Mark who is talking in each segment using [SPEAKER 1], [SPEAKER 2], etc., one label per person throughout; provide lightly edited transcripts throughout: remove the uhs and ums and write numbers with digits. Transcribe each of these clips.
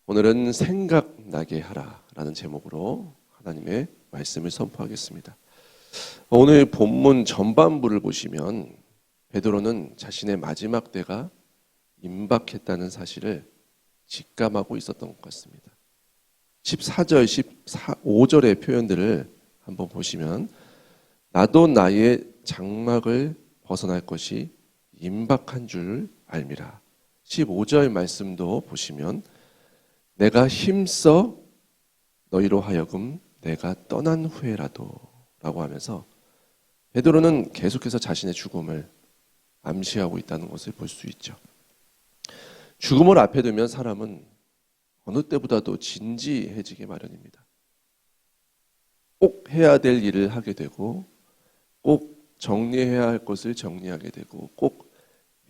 [SPEAKER 1] 오늘은 생각나게 하라라는 제목으로 하나님의 말씀을 선포하겠습니다. 오늘 본문 전반부를 보시면 베드로는 자신의 마지막 때가 임박했다는 사실을 직감하고 있었던 것 같습니다. 14절, 15절의 표현들을 한번 보시면 나도 나의 장막을 벗어날 것이 임박한 줄 알미라. 15절 말씀도 보시면 내가 힘써 너희로 하여금 내가 떠난 후에라도 라고 하면서 베드로는 계속해서 자신의 죽음을 암시하고 있다는 것을 볼 수 있죠. 죽음을 앞에 두면 사람은 어느 때보다도 진지해지게 마련입니다. 꼭 해야 될 일을 하게 되고 꼭 정리해야 할 것을 정리하게 되고 꼭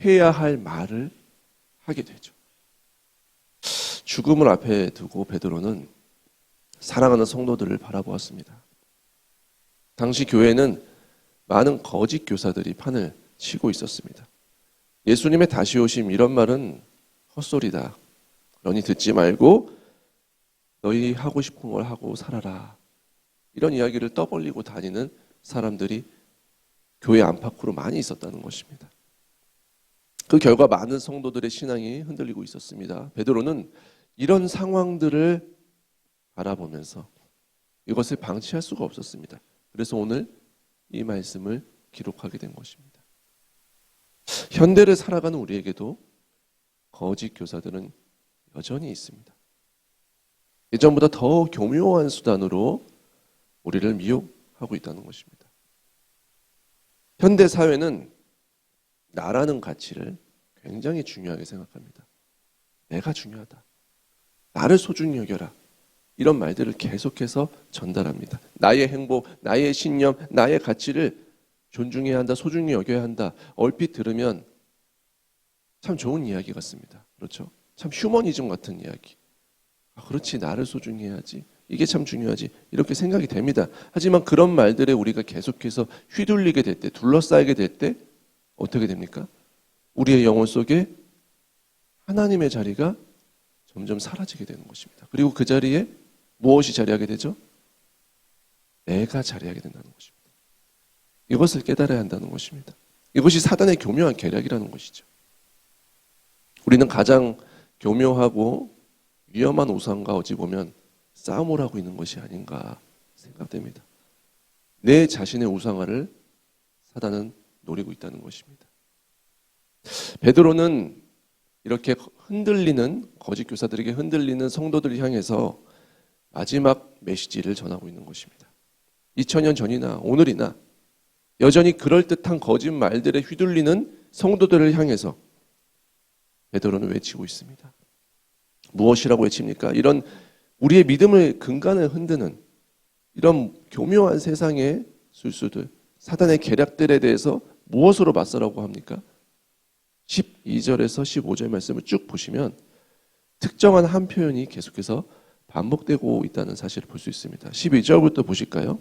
[SPEAKER 1] 해야 할 말을 하게 되죠. 죽음을 앞에 두고 베드로는 사랑하는 성도들을 바라보았습니다. 당시 교회는 많은 거짓 교사들이 판을 치고 있었습니다. 예수님의 다시 오심 이런 말은 헛소리다. 그러니 듣지 말고 너희 하고 싶은 걸 하고 살아라. 이런 이야기를 떠벌리고 다니는 사람들이 교회 안팎으로 많이 있었다는 것입니다. 그 결과 많은 성도들의 신앙이 흔들리고 있었습니다. 베드로는 이런 상황들을 바라보면서 이것을 방치할 수가 없었습니다. 그래서 오늘 이 말씀을 기록하게 된 것입니다. 현대를 살아가는 우리에게도 거짓 교사들은 여전히 있습니다. 예전보다 더 교묘한 수단으로 우리를 미혹하고 있다는 것입니다. 현대 사회는 나라는 가치를 굉장히 중요하게 생각합니다. 내가 중요하다. 나를 소중히 여겨라. 이런 말들을 계속해서 전달합니다. 나의 행복, 나의 신념, 나의 가치를 존중해야 한다, 소중히 여겨야 한다. 얼핏 들으면 참 좋은 이야기 같습니다. 그렇죠? 참 휴머니즘 같은 이야기. 그렇지, 나를 소중히 해야지. 이게 참 중요하지. 이렇게 생각이 됩니다. 하지만 그런 말들에 우리가 계속해서 휘둘리게 될 때, 둘러싸이게 될 때 어떻게 됩니까? 우리의 영혼 속에 하나님의 자리가 점점 사라지게 되는 것입니다. 그리고 그 자리에 무엇이 자리하게 되죠? 내가 자리하게 된다는 것입니다. 이것을 깨달아야 한다는 것입니다. 이것이 사단의 교묘한 계략이라는 것이죠. 우리는 가장 교묘하고 위험한 우상과 어찌 보면 싸움을 하고 있는 것이 아닌가 생각됩니다. 내 자신의 우상화를 사단은 노리고 있다는 것입니다. 베드로는 이렇게 흔들리는 거짓 교사들에게 흔들리는 성도들을 향해서 마지막 메시지를 전하고 있는 것입니다. 2000년 전이나 오늘이나 여전히 그럴듯한 거짓 말들에 휘둘리는 성도들을 향해서 베드로는 외치고 있습니다. 무엇이라고 외칩니까? 이런 우리의 믿음을 근간을 흔드는 이런 교묘한 세상의 술수들, 사단의 계략들에 대해서 무엇으로 맞서라고 합니까? 12절에서 15절 말씀을 쭉 보시면 특정한 한 표현이 계속해서 반복되고 있다는 사실을 볼 수 있습니다. 12절부터 보실까요?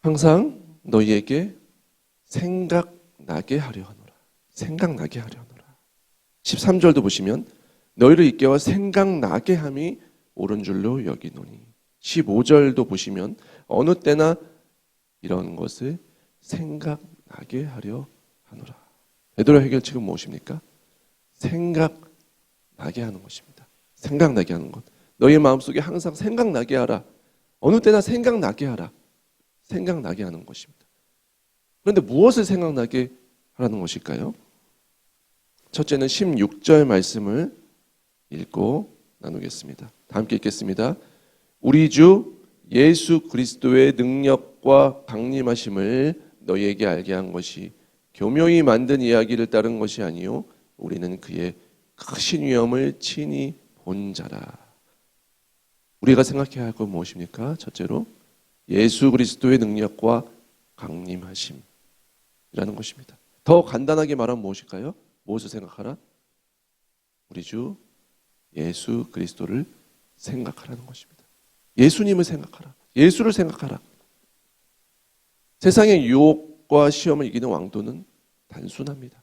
[SPEAKER 1] 항상 너희에게 생각나게 하려 하노라. 생각나게 하려 하노라. 13절도 보시면 너희를 있게와 생각나게 함이 옳은 줄로 여기노니. 15절도 보시면 어느 때나 이런 것을 생각나게 하려 하노라. 베드로 해결책은 무엇입니까? 생각나게 하는 것입니다. 생각나게 하는 것. 너희의 마음속에 항상 생각나게 하라. 어느 때나 생각나게 하라. 생각나게 하는 것입니다. 그런데 무엇을 생각나게 하라는 것일까요? 첫째는 16절 말씀을 읽고 나누겠습니다. 다 함께 읽겠습니다. 우리 주 예수 그리스도의 능력과 강림하심을 너희에게 알게 한 것이 교묘히 만든 이야기를 따른 것이 아니요 우리는 그의 크신 위엄을 친히 본 자라. 우리가 생각해야 할 건 무엇입니까? 첫째로 예수 그리스도의 능력과 강림하심이라는 것입니다. 더 간단하게 말하면 무엇일까요? 무엇을 생각하라? 우리 주 예수 그리스도를 생각하라는 것입니다. 예수님을 생각하라. 예수를 생각하라. 세상의 유혹과 시험을 이기는 왕도는 단순합니다.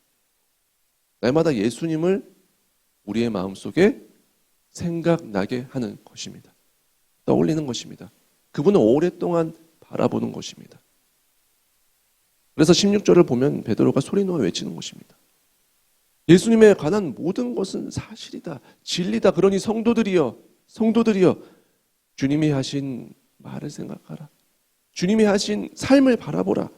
[SPEAKER 1] 날마다 예수님을 우리의 마음속에 생각나게 하는 것입니다. 떠올리는 것입니다. 그분을 오랫동안 바라보는 것입니다. 그래서 16절을 보면 베드로가 소리 놓아 외치는 것입니다. 예수님에 관한 모든 것은 사실이다, 진리다. 그러니 성도들이여 주님이 하신 말을 생각하라. 주님이 하신 삶을 바라보라.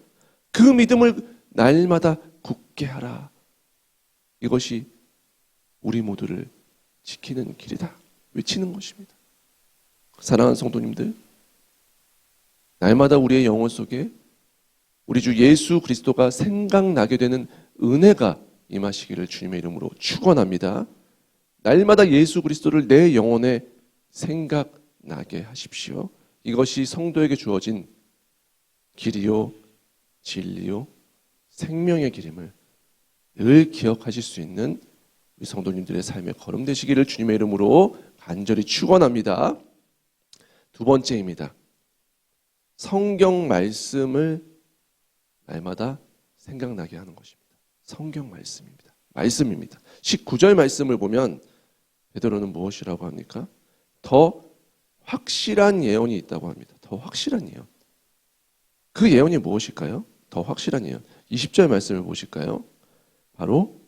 [SPEAKER 1] 그 믿음을 날마다 굳게 하라. 이것이 우리 모두를 지키는 길이다. 외치는 것입니다. 사랑하는 성도님들, 날마다 우리의 영혼 속에 우리 주 예수 그리스도가 생각나게 되는 은혜가 임하시기를 주님의 이름으로 축원합니다. 날마다 예수 그리스도를 내 영혼에 생각나게 하십시오. 이것이 성도에게 주어진 길이요 진리요 생명의 길임을 늘 기억하실 수 있는 우리 성도님들의 삶의 걸음 되시기를 주님의 이름으로 간절히 축원합니다. 두 번째입니다. 성경 말씀을 날마다 생각나게 하는 것입니다. 성경 말씀입니다. 19절 말씀을 보면 베드로는 무엇이라고 합니까? 더 확실한 예언이 있다고 합니다. 더 확실한 예언. 그 예언이 무엇일까요? 더 확실한 예언. 20절 말씀을 보실까요? 바로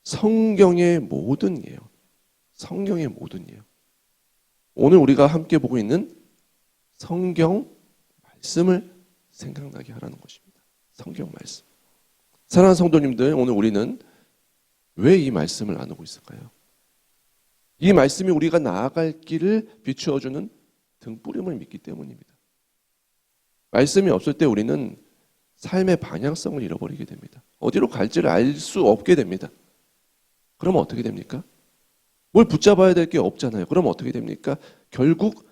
[SPEAKER 1] 성경의 모든 예언. 성경의 모든 예언. 오늘 우리가 함께 보고 있는 성경 말씀을 생각나게 하라는 것입니다. 성경 말씀. 사랑하는 성도님들, 오늘 우리는 왜 이 말씀을 나누고 있을까요? 이 말씀이 우리가 나아갈 길을 비추어주는 등불임을 믿기 때문입니다. 말씀이 없을 때 우리는 삶의 방향성을 잃어버리게 됩니다. 어디로 갈지를 알 수 없게 됩니다. 그러면 어떻게 됩니까? 뭘 붙잡아야 될 게 없잖아요. 그러면 어떻게 됩니까? 결국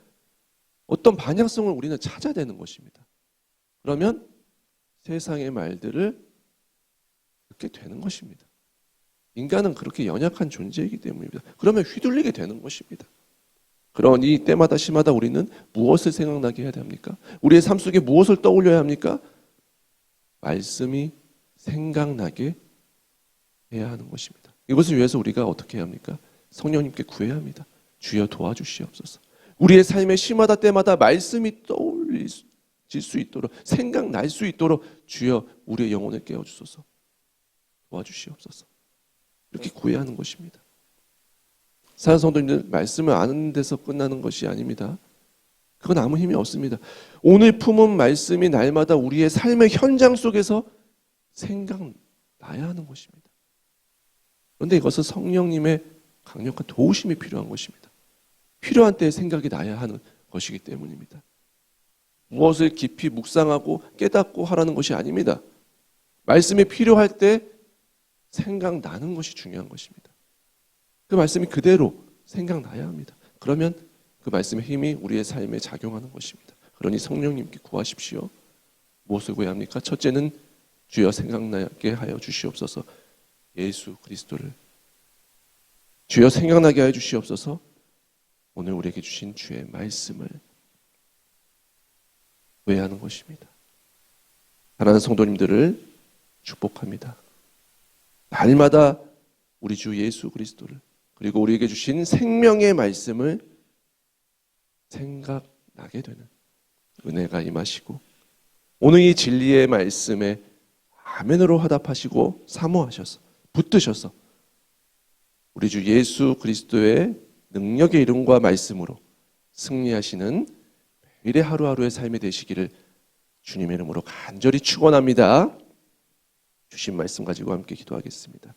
[SPEAKER 1] 어떤 방향성을 우리는 찾아야 되는 것입니다. 그러면 세상의 말들을 듣게 되는 것입니다. 인간은 그렇게 연약한 존재이기 때문입니다. 그러면 휘둘리게 되는 것입니다. 그러니 때마다 시마다 우리는 무엇을 생각나게 해야 합니까? 우리의 삶 속에 무엇을 떠올려야 합니까? 말씀이 생각나게 해야 하는 것입니다. 이것을 위해서 우리가 어떻게 해야 합니까? 성령님께 구해야 합니다. 주여 도와주시옵소서. 우리의 삶의 시마다 때마다 말씀이 떠올릴 수 있도록, 생각날 수 있도록 주여 우리의 영혼을 깨워주소서. 도와주시옵소서. 이렇게 구해야 하는 것입니다. 사랑하는 성도님들, 말씀을 아는 데서 끝나는 것이 아닙니다. 그건 아무 힘이 없습니다. 오늘 품은 말씀이 날마다 우리의 삶의 현장 속에서 생각나야 하는 것입니다. 그런데 이것은 성령님의 강력한 도우심이 필요한 것입니다. 필요한 때에 생각이 나야 하는 것이기 때문입니다. 무엇을 깊이 묵상하고 깨닫고 하라는 것이 아닙니다. 말씀이 필요할 때 생각나는 것이 중요한 것입니다. 그 말씀이 그대로 생각나야 합니다. 그러면 그 말씀의 힘이 우리의 삶에 작용하는 것입니다. 그러니 성령님께 구하십시오. 무엇을 구해야 합니까? 첫째는 주여 생각나게 하여 주시옵소서. 예수 그리스도를 주여 생각나게 하여 주시옵소서. 오늘 우리에게 주신 주의 말씀을 구해야 하는 것입니다. 사랑하는 성도님들을 축복합니다. 날마다 우리 주 예수 그리스도를 그리고 우리에게 주신 생명의 말씀을 생각나게 되는 은혜가 임하시고 오늘 이 진리의 말씀에 아멘으로 화답하시고 사모하셔서 붙드셔서 우리 주 예수 그리스도의 능력의 이름과 말씀으로 승리하시는 매일의 하루하루의 삶이 되시기를 주님의 이름으로 간절히 축원합니다. 주신 말씀 가지고 함께 기도하겠습니다.